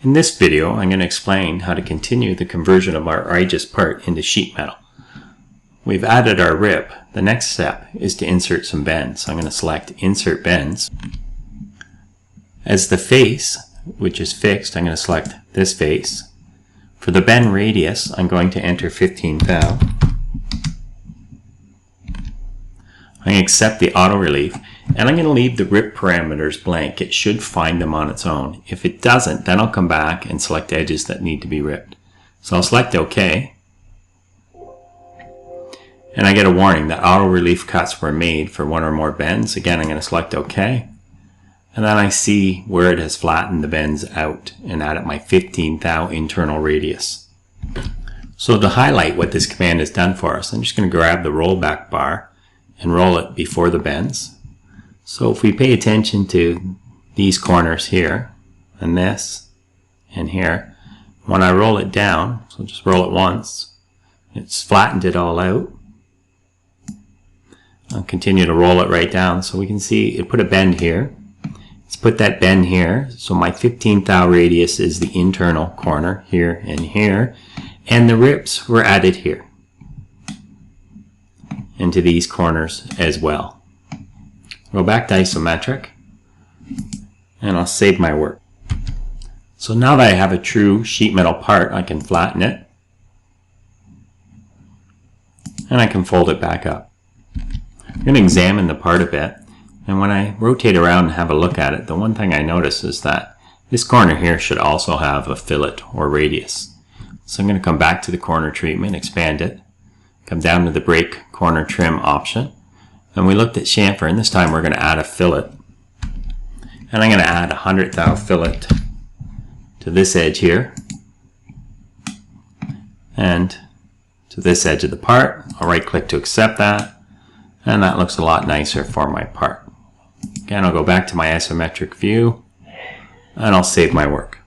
In this video, I'm going to explain how to continue the conversion of our Aegis part into sheet metal. We've added our rip. The next step is to insert some bends. I'm going to select Insert Bends. As the face, which is fixed, I'm going to select this face. For the bend radius, I'm going to enter 15 thou. I'm going to accept the auto relief, and I'm going to leave the rip parameters blank. It should find them on its own. If it doesn't, then I'll come back and select edges that need to be ripped. So I'll select OK, and I get a warning that auto relief cuts were made for one or more bends. Again, I'm going to select OK, and then I see where it has flattened the bends out and added my 15 thou internal radius. So to highlight what this command has done for us, I'm just going to grab the rollback bar and roll it before the bends. So if we pay attention to these corners here, and this, and here, when I roll it down, so just roll it once, it's flattened it all out. I'll continue to roll it right down so we can see it put a bend here. Let's put that bend here. So my 15 thou radius is the internal corner here and here, and the rips were added here into these corners as well. Go back to isometric, and I'll save my work. So now that I have a true sheet metal part, I can flatten it, and I can fold it back up. I'm going to examine the part a bit, and when I rotate around and have a look at it, the one thing I notice is that this corner here should also have a fillet or radius. So I'm going to come back to the corner treatment, expand it, come down to the break corner trim option, and we looked at chamfer, and this time we're going to add a fillet, and I'm going to add a 100 thou fillet to this edge here and to this edge of the part. I'll right click to accept that, and that looks a lot nicer for my part. Again, I'll go back to my isometric view and I'll save my work.